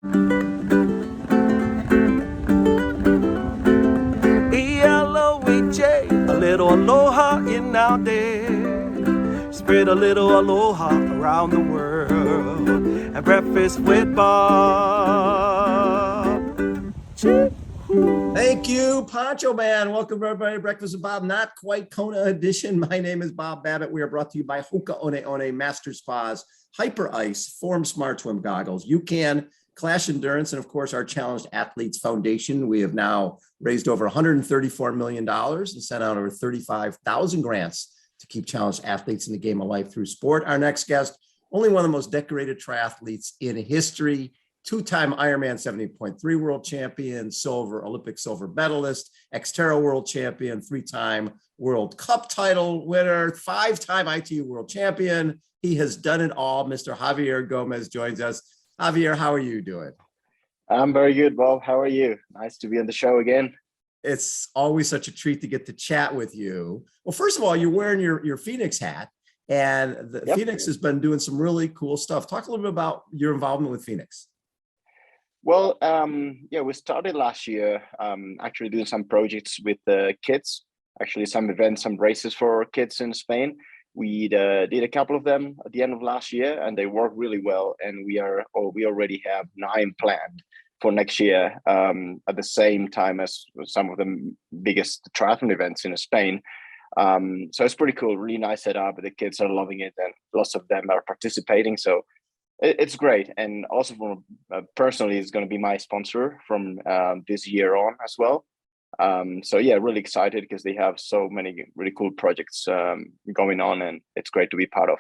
E-L-O-E-J, a little aloha in our day. Spread a little aloha around the world. At breakfast with Bob. Thank you, Poncho Man. Welcome, everybody, to Breakfast with Bob. Not quite Kona edition. My name is Bob Babbitt. We are brought to you by Hoka One One Master Spas, Hyper Ice, Form Smart Swim Goggles, UCAN, Clash Endurance, and of course, our Challenged Athletes Foundation. We have now raised over $134 million and sent out over 35,000 grants to keep challenged athletes in the game of life through sport. Our next guest, only one of the most decorated triathletes in history, two-time Ironman 70.3 world champion, Olympic silver medalist, XTERRA World Champion, three-time World Cup title winner, five-time ITU World Champion. He has done it all. Mr. Javier Gomez joins us. Javier, how are you doing? I'm very good, Bob. How are you? Nice to be on the show again. It's always such a treat to get to chat with you. Well, first of all, you're wearing your Phoenix hat, and the Phoenix has been doing some really cool stuff. Talk a little bit about your involvement with Phoenix. Well, we started last year actually doing some projects with the kids, actually some events, some races for kids in Spain. We did a couple of them at the end of last year, and they worked really well. And we already have 9 planned for next year at the same time as some of the biggest triathlon events in Spain. So it's pretty cool, really nice setup. The kids are loving it, and lots of them are participating. So it's great. And also from personally, it's going to be my sponsor from this year on as well. So yeah, really excited because they have so many really cool projects going on, and it's great to be part of.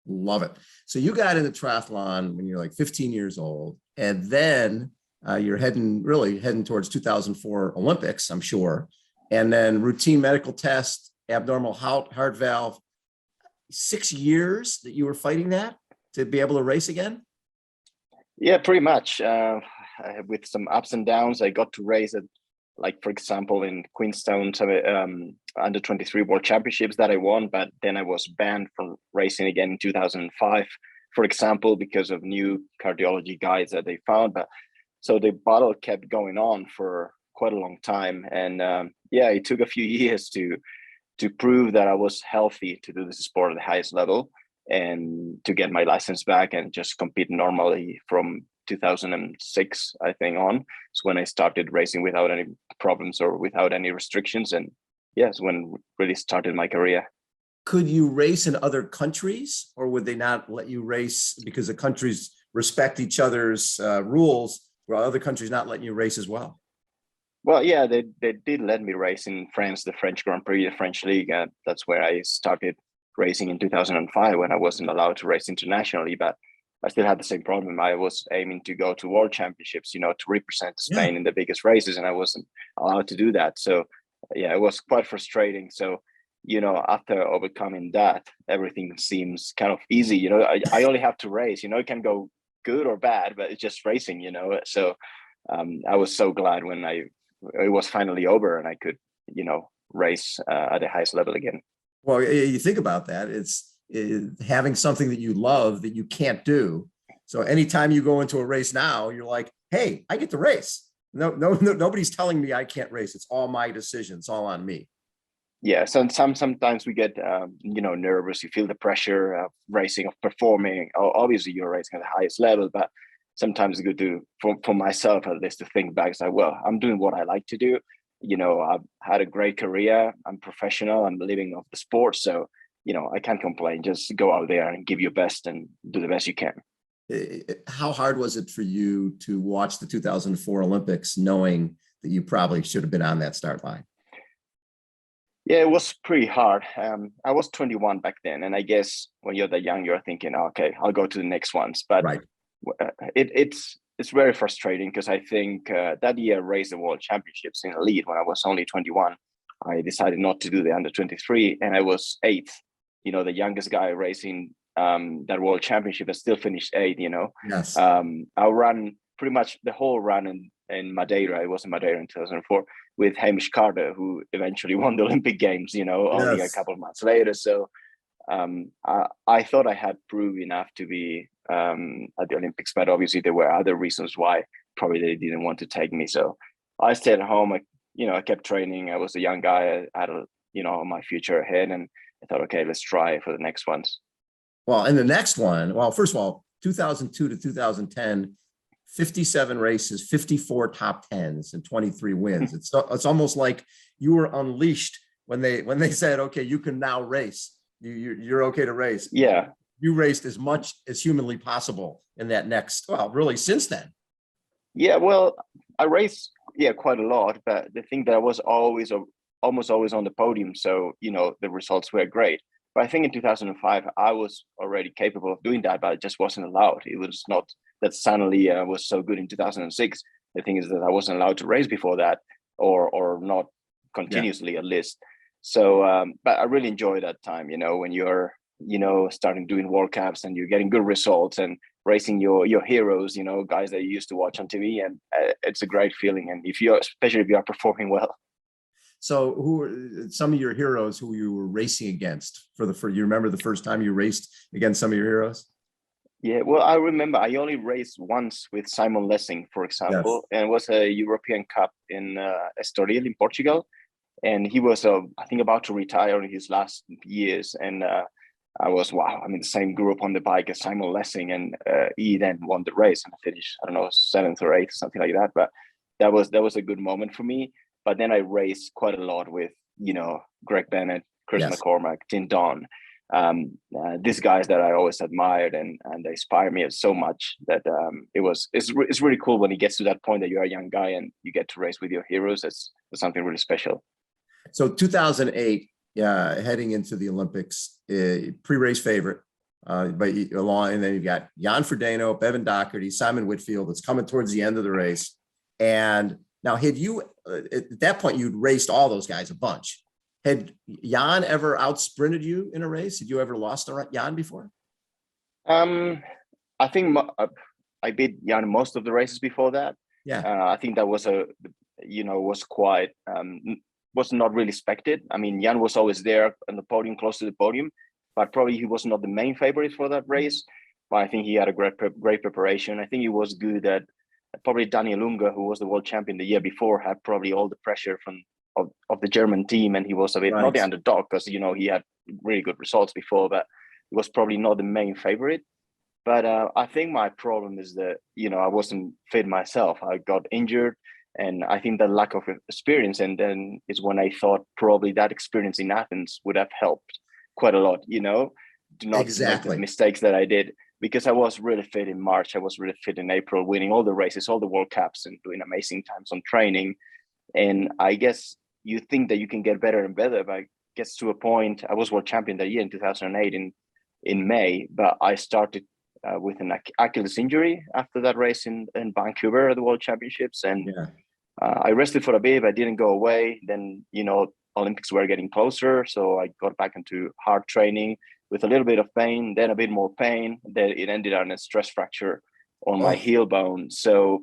Love it. So you got into triathlon when you're like 15 years old, and then you're heading towards 2004 Olympics, I'm sure. And then routine medical test, abnormal heart valve. 6 years that you were fighting that to be able to race again? Yeah, pretty much. With some ups and downs, I got to race at, like, for example, in Queenstown, under 23 World Championships that I won, but then I was banned from racing again in 2005, for example, because of new cardiology guides that they found. But so the battle kept going on for quite a long time. And it took a few years to prove that I was healthy to do this sport at the highest level, and to get my license back and just compete normally from 2006, I think, on. It's when I started racing without any problems or without any restrictions. And yes, when really started my career. Could you race in other countries, or would they not let you race because the countries respect each other's rules, while other countries not letting you race as well? Well, yeah, they did let me race in France, the French Grand Prix, the French League. That's where I started racing in 2005, when I wasn't allowed to race internationally, but I still had the same problem. I was aiming to go to World Championships, to represent Spain in the biggest races, and I wasn't allowed to do that. So yeah, it was quite frustrating. So, after overcoming that, everything seems kind of easy. I only have to race, it can go good or bad, but it's just racing, So I was so glad when it was finally over and I could, race at the highest level again. Well, you think about that, it's having something that you love that you can't do. So anytime you go into a race now, you're like, hey, I get to race. No, nobody's telling me I can't race. It's all my decision. It's all on me. Yeah, so sometimes we get nervous. You feel the pressure of racing, of performing. Obviously, you're racing at the highest level, but sometimes it's good for myself at least, to think back. It's like, well, I'm doing what I like to do. I've had a great career. I'm professional. I'm living off the sport, so I can't complain. Just go out there and give your best and do the best you can. How hard was it for you to watch the 2004 Olympics, knowing that you probably should have been on that start line? Yeah, it was pretty hard. I was 21 back then, and I guess when you're that young, you're thinking, okay, I'll go to the next ones. But right. It's very frustrating, because I think that year I raced the World Championships in elite when I was only 21. I decided not to do the under 23, and I was 8th. The youngest guy racing that World Championship. I still finished 8th. Yes. I ran pretty much the whole run in Madeira. It was in Madeira in 2004 with Hamish Carter, who eventually won the Olympic Games. Only a couple of months later. So I thought I had proved enough to be at the Olympics, but obviously there were other reasons why probably they didn't want to take me. So I stayed at home. I kept training. I was a young guy. I had my future ahead, and I thought, okay, let's try for the next ones. Well, and the next one, well, first of all, 2002 to 2010, 57 races, 54 top tens, and 23 wins. It's almost like you were unleashed when they said, okay, you can now race. You're okay to race. Yeah. You raced as much as humanly possible in that really since then. Yeah, well, I raced, quite a lot, but the thing that I was almost always on the podium. So, the results were great. But I think in 2005, I was already capable of doing that, but it just wasn't allowed. It was not that suddenly I was so good in 2006. The thing is that I wasn't allowed to race before that, or not continuously at least. So, but I really enjoyed that time, when you're, starting doing World Cups and you're getting good results and racing your heroes, guys that you used to watch on TV. And it's a great feeling. And especially if you are performing well. So who are some of your heroes who you were racing against you remember the first time you raced against some of your heroes? Yeah, well, I remember I only raced once with Simon Lessing, for example, and it was a European Cup in Estoril in Portugal. And he was, I think, about to retire in his last years. And I was, I'm in the same group on the bike as Simon Lessing. And he then won the race and I finished, I don't know, 7th or 8th, something like that. But that was a good moment for me. But then I raced quite a lot with, Greg Bennett, Chris McCormack, Tim Don. These guys that I always admired and they inspire me so much that it's really cool when it gets to that point that you're a young guy and you get to race with your heroes. It's something really special. So 2008, heading into the Olympics, pre-race favorite, and then you've got Jan Frodeno, Bevan Doherty, Simon Whitfield. It's coming towards the end of the race. And now, had you, at that point, you'd raced all those guys a bunch. Had Jan ever out-sprinted you in a race? Had you ever lost to Jan before? I think I beat Jan most of the races before that. Yeah. I think that was was quite, was not really expected. I mean, Jan was always there on the podium, close to the podium, but probably he was not the main favorite for that race. But I think he had a great preparation. I think he was good at probably Daniel Unge, who was the world champion the year before, had probably all the pressure of the German team, and he was a bit not the underdog because he had really good results before, but he was probably not the main favorite. But I think my problem is that I wasn't fit myself. I got injured, and I think that lack of experience, and then is when I thought probably that experience in Athens would have helped quite a lot. Do not make the mistakes that I did. Because I was really fit in March, I was really fit in April, winning all the races, all the World Cups, and doing amazing times on training. And I guess you think that you can get better and better, but it gets to a point. I was world champion that year in 2008 in May, but I started with an Achilles injury after that race in Vancouver at the World Championships, and I rested for a bit. I didn't go away. Then Olympics were getting closer, so I got back into hard training with a little bit of pain, then a bit more pain. Then it ended on a stress fracture on my heel bone. So,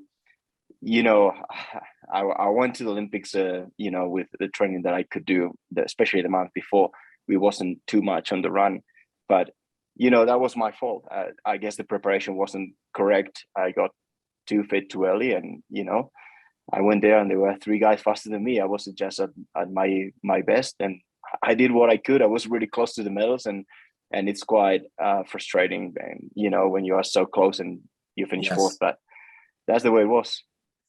I went to the Olympics, with the training that I could do, especially the month before. We wasn't too much on the run, but, that was my fault. I guess the preparation wasn't correct. I got too fit too early, and, I went there and there were 3 guys faster than me. I wasn't just at my best, and I did what I could. I was really close to the medals, and it's quite frustrating, and when you are so close and you finish 4th, but that's the way it was.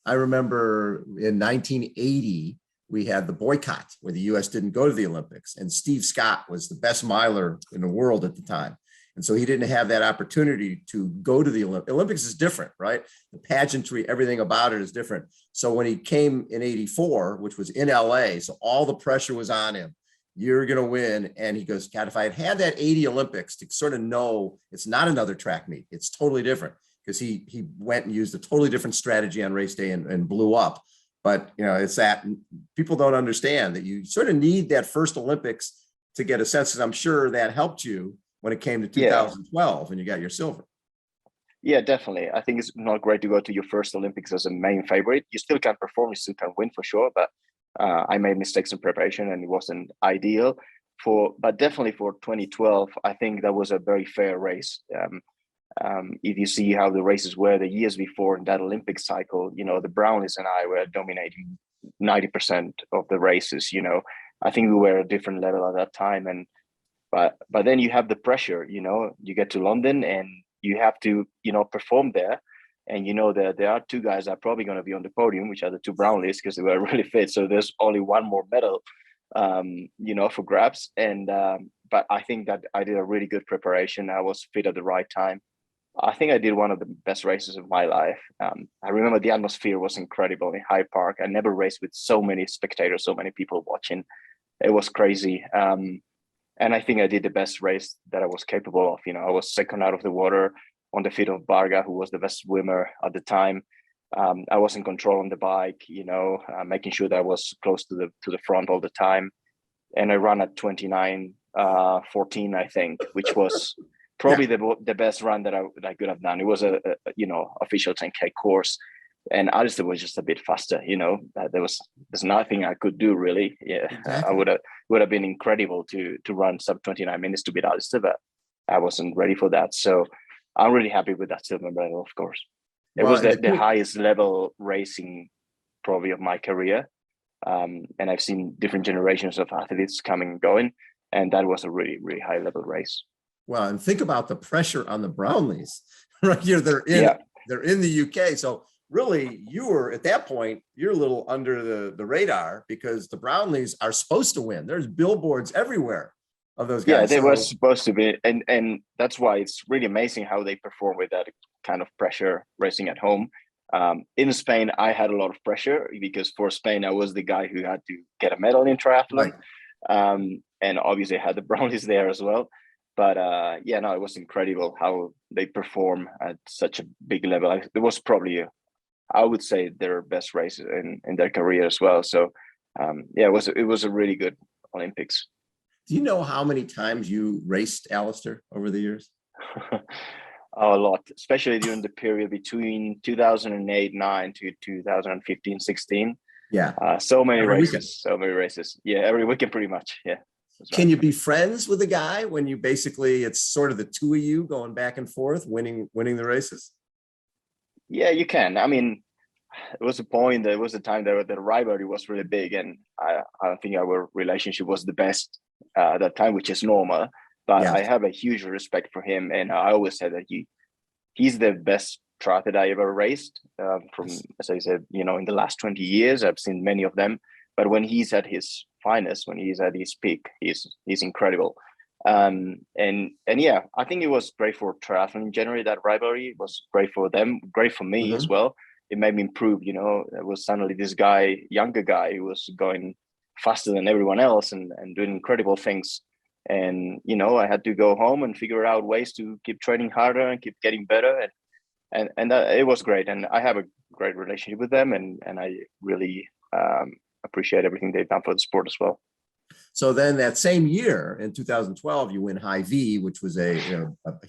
I remember in 1980, we had the boycott where the US didn't go to the Olympics, and Steve Scott was the best miler in the world at the time. And so he didn't have that opportunity to go to the Olympics. Olympics is different, right? The pageantry, everything about it is different. So when he came in 84, which was in LA, so all the pressure was on him. You're going to win. And he goes, God, if I had that 80 Olympics to sort of know it's not another track meet, it's totally different, because he went and used a totally different strategy on race day and blew up. But, it's that people don't understand that you sort of need that first Olympics to get a sense, because I'm sure that helped you when it came to 2012 and you got your silver. Yeah, definitely. I think it's not great to go to your first Olympics as a main favorite. You still can perform, you still can win for sure, but I made mistakes in preparation and it wasn't ideal but definitely for 2012, I think that was a very fair race. if you see how the races were the years before in that Olympic cycle, the Brownlees and I were dominating 90% of the races. I think we were at a different level at that time. And but then you have the pressure. You get to London and you have to perform there. And that there are two guys that are probably going to be on the podium, which are the two Brownlees, because they were really fit. So there's only one more medal, for grabs. And but I think that I did a really good preparation. I was fit at the right time. I think I did one of the best races of my life. I remember the atmosphere was incredible in Hyde Park. I never raced with so many spectators, so many people watching. It was crazy. And I think I did the best race that I was capable of. I was second out of the water on the feet of Varga, who was the best swimmer at the time. I was in control on the bike, making sure that I was close to the front all the time. And I ran at 29:14, I think, which was probably the best run that I could have done. It was a official 10K course, and Alistair was just a bit faster. There's nothing I could do really. Yeah, exactly. I would have been incredible to run sub 29 minutes to beat Alistair, but I wasn't ready for that. So I'm really happy with that silver medal, of course. It was the highest level racing probably of my career. And I've seen different generations of athletes coming and going, and that was a really, really high level race. Well, and think about the pressure on the Brownlees, right here. They're in the UK. So really you were at that point, you're a little under the radar because the Brownlees are supposed to win. There's billboards everywhere of those guys. Yeah, they were supposed to be. And that's why it's really amazing how they perform with that kind of pressure racing at home. In Spain, I had a lot of pressure because for Spain, I was the guy who had to get a medal in triathlon. Right. And obviously I had the Brownies there as well. But it was incredible how they perform at such a big level. It was probably, I would say, their best race in their career as well. So it was a really good Olympics. Do you know how many times you raced Alistair over the years? A lot, especially during the period between 2008-9 to 2015-16. Yeah. So many races. Yeah, every weekend pretty much. Yeah. Can you be friends with a guy when you basically, it's sort of the two of you going back and forth, winning the races? Yeah, you can. I mean, it was a point, there was a time that the rivalry was really big, and I don't think our relationship was the best at that time, which is normal. But yeah. I have a huge respect for him, and I always said that he's the best triathlete I ever raced. From, as I said, in the last 20 years, I've seen many of them. But when he's at his finest, when he's at his peak, he's incredible. And yeah, I think it was great for triathlon in general. That rivalry was great for them, great for me as well. It made me improve. It was suddenly this guy, younger guy, who was going faster than everyone else and doing incredible things. And I had to go home and figure out ways to keep training harder and keep getting better. And it was great. And I have a great relationship with them, and I really appreciate everything they've done for the sport as well. So then that same year in 2012, you win High V, which was a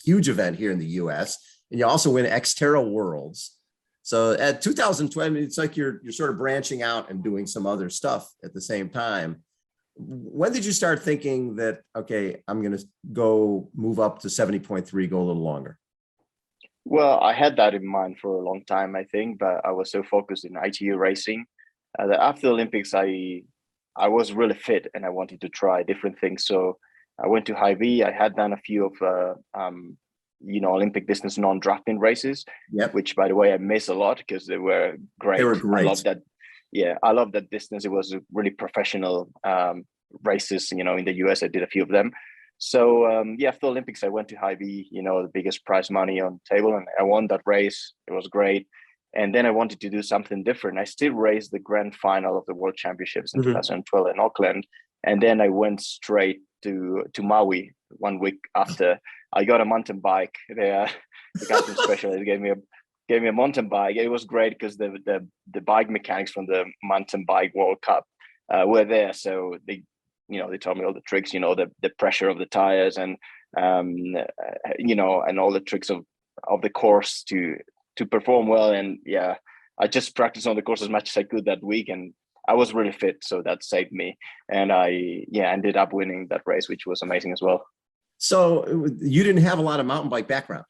huge event here in the US, and you also win XTERRA Worlds. So at 2012, it's like you're sort of branching out and doing some other stuff at the same time. When did you start thinking that, okay, I'm going to go move up to 70.3, go a little longer? Well, I had that in mind for a long time, I think, but I was so focused in ITU racing that after the Olympics, I was really fit and I wanted to try different things. So I went to High V. I had done a few of Olympic distance non-drafting races, which, by the way, I miss a lot because they were great. They were great. I love that. Yeah, I love that distance. It was really professional races. In the US, I did a few of them. So after the Olympics, I went to High V, the biggest prize money on the table, and I won that race. It was great. And then I wanted to do something different. I still raced the grand final of the World Championships in 2012 in Auckland. And then I went straight to Maui 1 week after. I got a mountain bike. The captain specialist gave me a mountain bike. It was great because the bike mechanics from the mountain bike World Cup were there. So they told me all the tricks, the pressure of the tires and and all the tricks of the course to perform well. And yeah, I just practiced on the course as much as I could that week, and I was really fit, so that saved me. And I ended up winning that race, which was amazing as well. So you didn't have a lot of mountain bike background?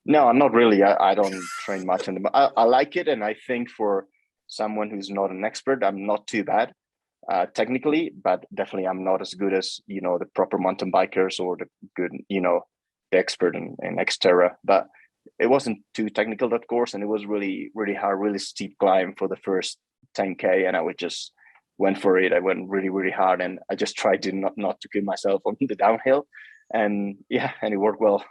No, not really. I don't train much on the. I like it, and I think for someone who's not an expert, I'm not too bad technically, but definitely I'm not as good as the proper mountain bikers or the good the expert in XTERRA. But it wasn't too technical, that course, and it was really really hard, really steep climb for the first 10K, and I would just went for it. I went really really hard, and I just tried to not to kill myself on the downhill, and yeah, and it worked well.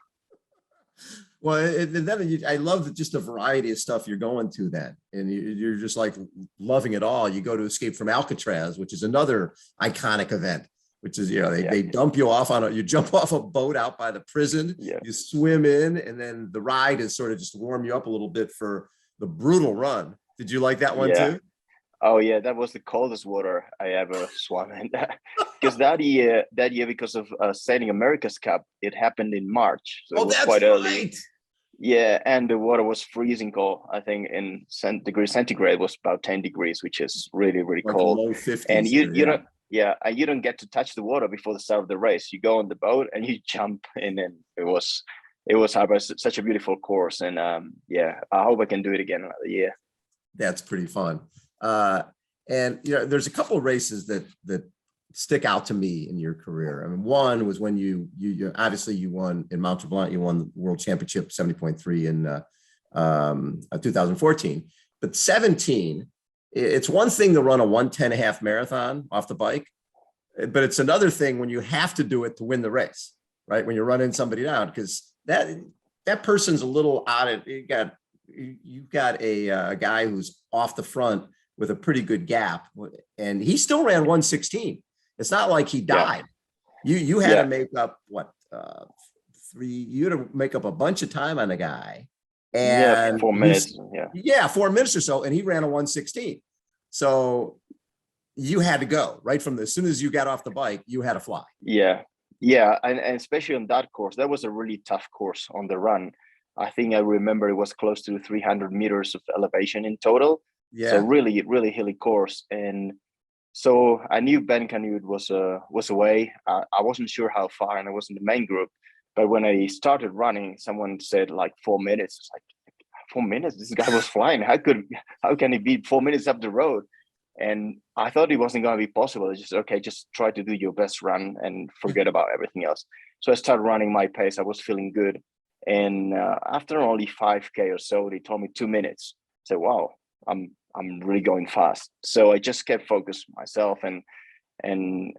Well, and then I love just the variety of stuff you're going to then. And you're just like loving it all. You go to Escape from Alcatraz, which is another iconic event, which is, they dump you off you jump off a boat out by the prison, you swim in, and then the ride is sort of just warm you up a little bit for the brutal run. Did you like that one too? Oh yeah, that was the coldest water I ever swam in. Because that year, because of Sailing America's Cup, it happened in March, so it was quite early. Yeah, and the water was freezing cold. I think in degrees centigrade was about 10 degrees, which is really really like cold. Low 50s, and you don't get to touch the water before the start of the race. You go on the boat and you jump in, and it was hard, but such a beautiful course. And I hope I can do it again another year. That's pretty fun. And there's a couple of races that stick out to me in your career. I mean, one was when you obviously you won in Mount Tremblant. You won the World Championship 70.3 in 2014, but 17. It's one thing to run a 1:10.5 marathon off the bike, but it's another thing when you have to do it to win the race, right? When you're running somebody down, because that person's a little out of. You've got a guy who's off the front with a pretty good gap, and he still ran 1:16. It's not like he died. You had to make up you had to make up a bunch of time on the guy. And 4 minutes. 4 minutes or so, and he ran a 1:16. So you had to go right from as soon as you got off the bike, you had to fly. Yeah, and especially on that course, that was a really tough course on the run. I think I remember it was close to 300 meters of elevation in total. Yeah. So really, really hilly course. And so I knew Ben Canood was away. I wasn't sure how far, and I was in the main group. But when I started running, someone said like 4 minutes. It's like 4 minutes? This guy was flying. How can he be 4 minutes up the road? And I thought it wasn't going to be possible. It's just try to do your best run and forget about everything else. So I started running my pace. I was feeling good. And after only 5K or so, they told me 2 minutes. I said, wow, I'm really going fast. So I just kept focused myself and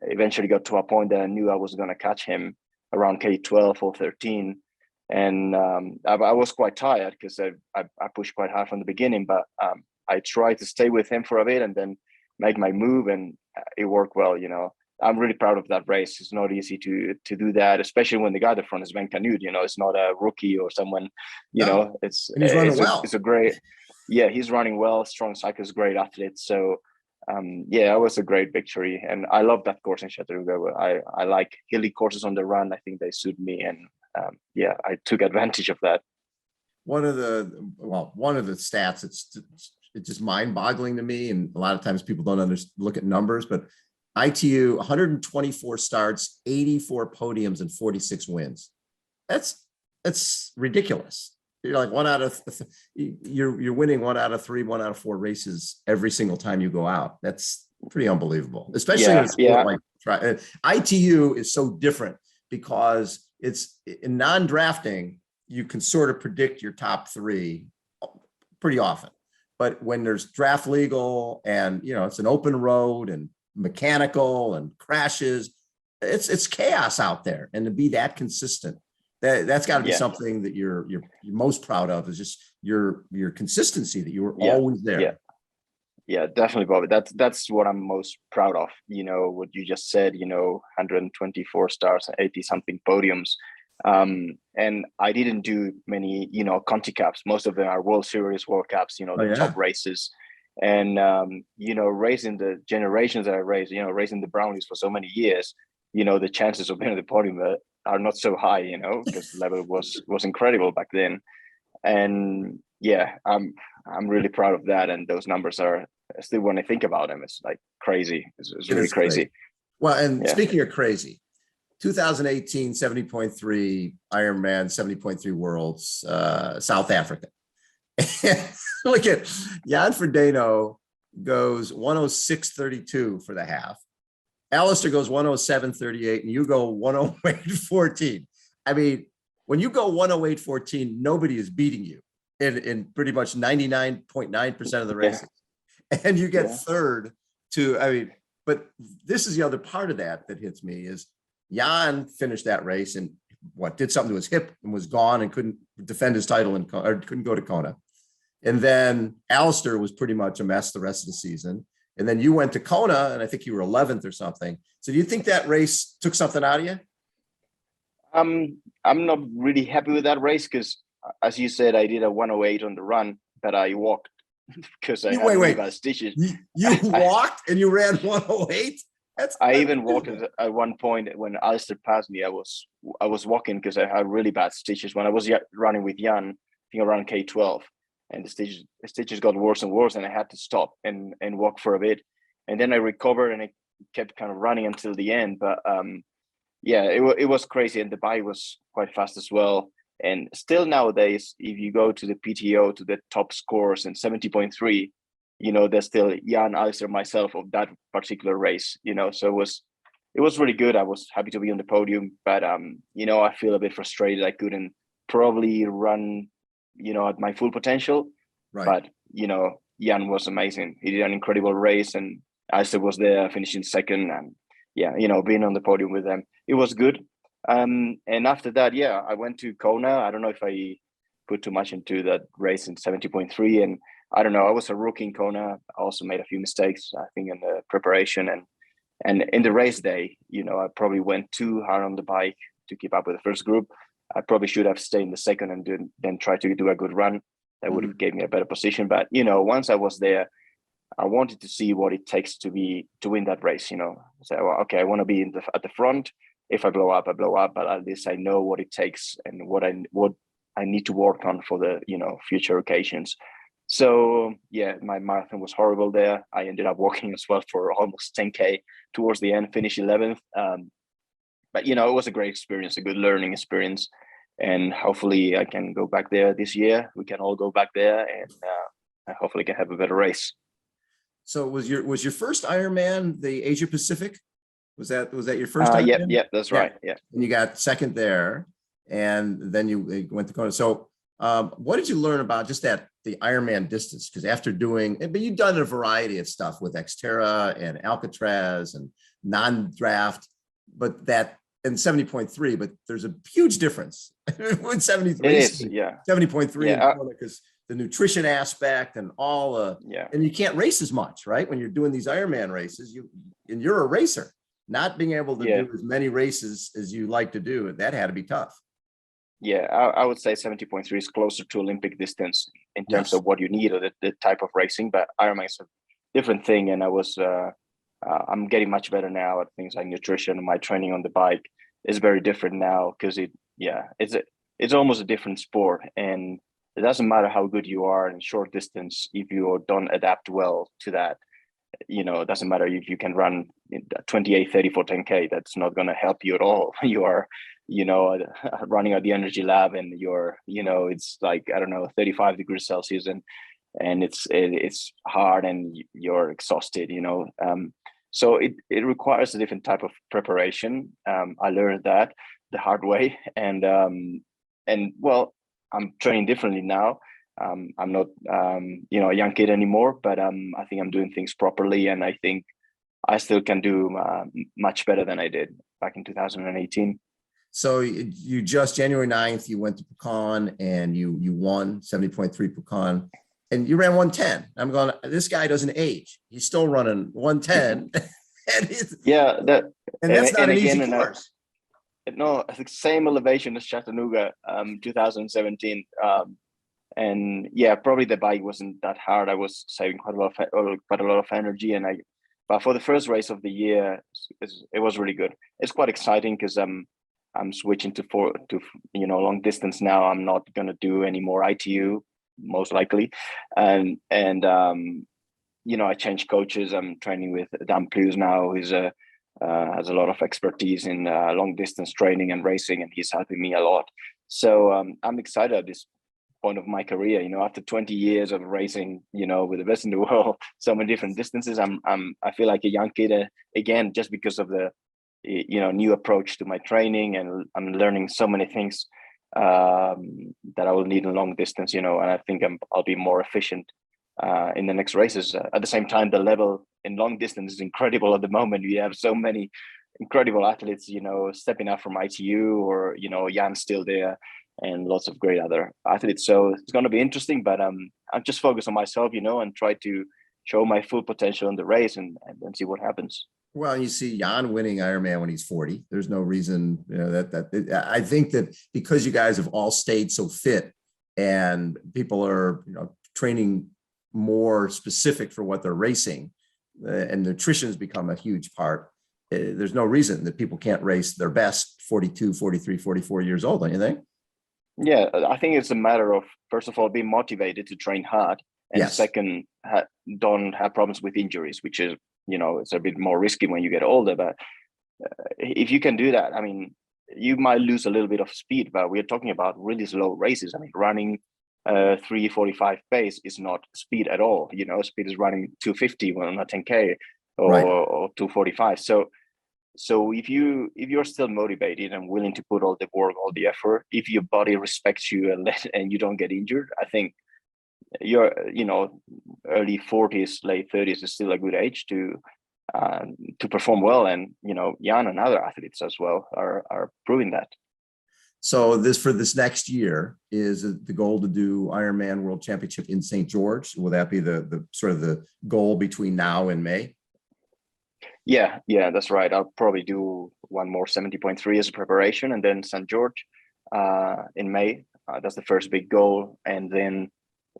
eventually got to a point that I knew I was going to catch him around K12 or 13. And I was quite tired because I pushed quite hard from the beginning, but I tried to stay with him for a bit and then make my move, and it worked well. I'm really proud of that race. It's not easy to do that, especially when the guy at the front is Ben Canood. It's not a rookie or someone, it's a great, he's running well, strong cyclist, great athlete. So it was a great victory, and I love that course in Chattanooga. I like hilly courses on the run. I think they suit me, and I took advantage of that. One of the stats, it's just mind-boggling to me, and a lot of times people don't look at numbers, but ITU 124 starts, 84 podiums, and 46 wins. That's ridiculous. You're like you're winning 1 out of 3, 1 out of 4 races every single time you go out. That's pretty unbelievable, especially in a sport like ITU is so different because it's in non-drafting. You can sort of predict your top 3 pretty often, but when there's draft legal and it's an open road and mechanical and crashes, it's chaos out there, and to be that consistent, that's got to be something that you're most proud of, is just your consistency, that you were always there. Yeah, definitely, Bobby. That's what I'm most proud of. What you just said, 124 stars and 80 something podiums. And I didn't do many, Conti Cups. Most of them are World Series, World Cups, top races. And, raising the generations that I raised, raising the Brownies for so many years, the chances of being at the podium are not so high, because the level was incredible back then. And I'm really proud of that. And those numbers are still, when I think about them, it's like crazy. It's really crazy. Well, and speaking of crazy, 2018 70.3 Ironman, 70.3 Worlds, South Africa. Look at Jan Frodeno goes 106.32 for the half. Alistair goes 107.38, and you go 108.14. I mean, when you go 108.14, nobody is beating you in pretty much 99.9% of the races. Yeah. And you get third to, I mean, but this is the other part of that hits me is Jan finished that race and did something to his hip and was gone and couldn't defend his title or couldn't go to Kona. And then Alistair was pretty much a mess the rest of the season. And then you went to Kona, and I think you were 11th or something. So do you think that race took something out of you? I'm not really happy with that race because, as you said, I did a 108 on the run, but I walked because I had really bad stitches. You walked and you ran 108? I even walked at one point when Alistair passed me. I was walking because I had really bad stitches when I was running with Jan, I think around K12, and the stitches got worse and worse, and I had to stop and walk for a bit, and then I recovered and I kept kind of running until the end. But it was crazy, and the bike was quite fast as well. And still nowadays, if you go to the PTO to the top scores in 70.3. There's still Jan, Alistair, myself of that particular race, so it was really good. I was happy to be on the podium, but, I feel a bit frustrated. I couldn't probably run, at my full potential, right. But, Jan was amazing. He did an incredible race, and Alistair was there finishing second, and being on the podium with them, it was good. And after that, I went to Kona. I don't know if I put too much into that race in 70.3, and I don't know. I was a rookie in Kona. I also made a few mistakes, I think, in the preparation and in the race day. I probably went too hard on the bike to keep up with the first group. I probably should have stayed in the second and then try to do a good run. That would have gave me a better position. But once I was there, I wanted to see what it takes to win that race. So okay, I want to be at the front. If I blow up, I blow up. But at least I know what it takes and what I need to work on for the future occasions. So my marathon was horrible there. I ended up walking as well for almost 10K towards the end, finished 11th. But it was a great experience, a good learning experience, and hopefully I can go back there this year. We can all go back there, and I hopefully can have a better race. So was your first Ironman the Asia Pacific? Was that your first Ironman? Yeah, that's right. Yeah, and you got second there, and then you went to Kona. So what did you learn about just the Ironman distance? Because after but you've done a variety of stuff with XTERRA and Alcatraz and non-draft, but that in 70.3, but there's a huge difference with 73. It is, 70.3 because the nutrition aspect and and you can't race as much, right? When you're doing these Ironman races, you're a racer, not being able to do as many races as you like to do. That had to be tough. Yeah, I would say 70.3 is closer to Olympic distance in terms of what you need or the type of racing, but Ironman is a different thing. And I'm getting much better now at things like nutrition. My training on the bike is very different now because it's almost a different sport. And it doesn't matter how good you are in short distance if you don't adapt well to that. It doesn't matter if you can run 28:30 for 10K. That's not going to help you at all. You are running at the energy lab, and it's like, I don't know, 35 degrees Celsius, and it's hard, and you're exhausted. So it requires a different type of preparation. I learned that the hard way, and I'm training differently now. I'm not a young kid anymore, but I think I'm doing things properly, and I think I still can do much better than I did back in 2018. So you just January 9th, you went to Pecan and you won 70.3 Pecan, and you ran 110. I'm going, this guy doesn't age. He's still running 110. and that's not an easy course. No, the same elevation as Chattanooga, 2017. And probably the bike wasn't that hard. I was saving quite a lot of energy, but for the first race of the year, it was really good. It's quite exciting because I'm switching to long distance now. I'm not gonna do any more ITU, most likely, and I changed coaches. I'm training with Dan Plews now, who's a has a lot of expertise in long distance training and racing, and he's helping me a lot. So I'm excited at this point of my career. After 20 years of racing, with the best in the world, so many different distances, I feel like a young kid again, just because of the new approach to my training, and I'm learning so many things that I will need in long distance. And I think I'll be more efficient in the next races. At the same time, the level in long distance is incredible at the moment. We have so many incredible athletes, stepping up from ITU, or Jan's still there, and lots of great other athletes. So it's going to be interesting, but I'm just focused on myself, and try to show my full potential in the race, and then see what happens. Well, you see Jan winning Ironman when he's 40. There's no reason, I think that because you guys have all stayed so fit, and people are, training more specific for what they're racing, and nutrition has become a huge part. There's no reason that people can't race their best 42, 43, 44 years old, don't you think? Yeah, I think it's a matter of, first of all, being motivated to train hard, and Yes. second, don't have problems with injuries, which is, it's a bit more risky when you get older. But if you can do that, I mean, you might lose a little bit of speed, but we're talking about really slow races. I mean, running 3:45 pace is not speed at all. Speed is running 250 on a 10K, or, Right. or 245. So if you're still motivated and willing to put all the work, all the effort, if your body respects you and you don't get injured, I think your early 40s, late 30s is still a good age to perform well. And Jan and other athletes as well are proving that. So for this next year, is the goal to do Ironman World Championship in St. George? Will that be the sort of the goal between now and May? Yeah, that's right. I'll probably do one more 70.3 as a preparation, and then St. George in May. That's the first big goal. And then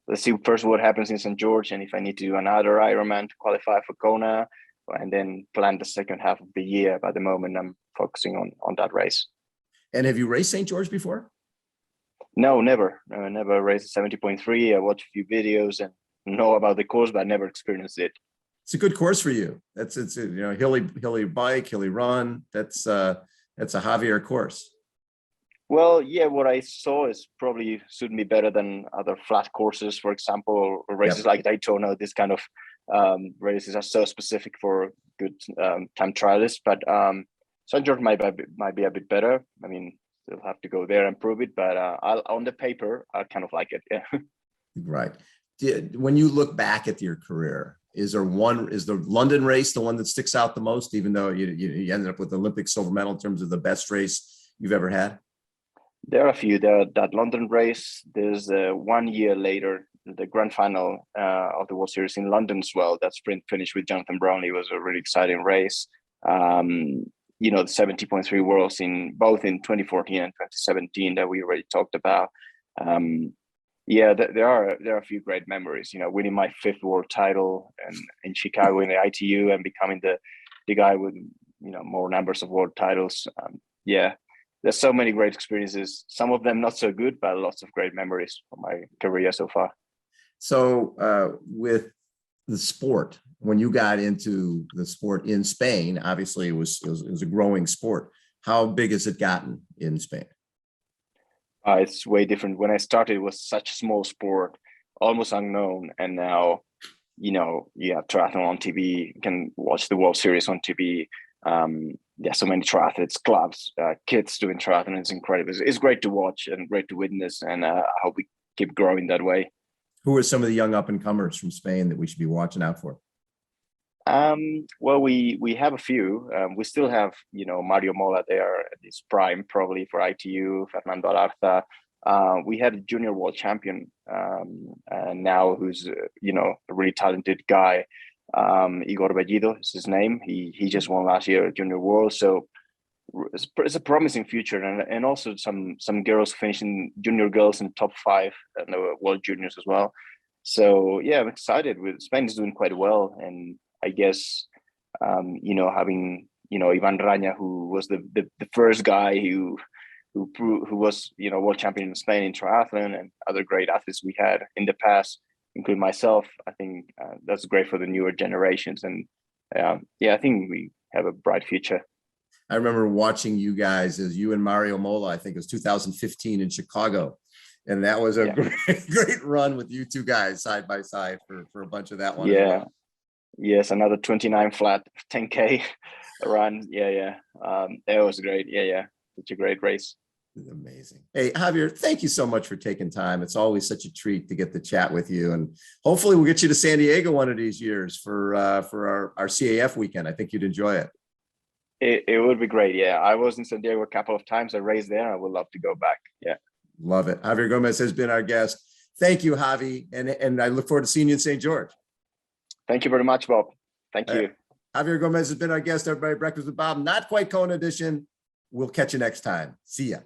let's see first what happens in St. George, and if I need to do another Ironman to qualify for Kona, and then plan the second half of the year. But at the moment, I'm focusing on that race. And have you raced St. George before? No, never. Never raced 70.3. I watched a few videos and know about the course, but I never experienced it. It's a good course for you. It's hilly bike, hilly run. That's a Javier course. Well, yeah, what I saw is probably suit me better than other flat courses, for example, or races like Daytona. This kind of races are so specific for good time trialists. But St. George might be a bit better. I mean, still have to go there and prove it. But on the paper, I kind of like it. Yeah. Right. When you look back at your career, is the London race the one that sticks out the most, even though you ended up with the Olympic silver medal in terms of the best race you've ever had? There are a few. That London race. There's 1 year later, the grand final of the World Series in London as well. That sprint finish with Jonathan Brownlee was a really exciting race. The 70.3 Worlds in both in 2014 and 2017 that we already talked about. There are a few great memories. Winning my 5th world title and in Chicago in the ITU, and becoming the guy with more numbers of world titles. There's so many great experiences. Some of them not so good, but lots of great memories from my career so far. So with the sport, when you got into the sport in Spain, obviously it was a growing sport. How big has it gotten in Spain? It's way different. When I started, it was such a small sport, almost unknown. And now, you have triathlon on TV, you can watch the World Series on TV. So many triathletes, clubs, kids doing triathlon. It's incredible. It's great to watch and great to witness. And I hope we keep growing that way. Who are some of the young up and comers from Spain that we should be watching out for? Well, we have a few. We still have, Mario Mola there at his prime, probably for ITU, Fernando Alarza. We had a junior world champion now who's, a really talented guy. Igor Bellido is his name. He just won last year at Junior World. So it's a promising future, and also some girls finishing junior girls in top 5 and the World Juniors as well. So yeah, I'm excited. Spain is doing quite well, and I guess having Ivan Raña, who was the first guy who was world champion in Spain in triathlon, and other great athletes we had in the past, including myself. I think that's great for the newer generations, and I think have a bright future. I remember watching you guys as you and Mario Mola, I think it was 2015 in Chicago. And that was a great run with you two guys side by side for a bunch of that one. Yeah. As well. Yes, another 29 flat 10K run. It was great. Such a great race. Amazing. Hey, Javier, thank you so much for taking time. It's always such a treat to get to chat with you. And hopefully we'll get you to San Diego one of these years for our CAF weekend. I think you'd enjoy it. It would be great. Yeah, I was in San Diego a couple of times. I raced there. I would love to go back. Yeah. Love it. Javier Gomez has been our guest. Thank you, Javi. And I look forward to seeing you in St. George. Thank you very much, Bob. Thank you. Javier Gomez has been our guest, everybody. Breakfast with Bob, Not Quite Kona edition. We'll catch you next time. See ya.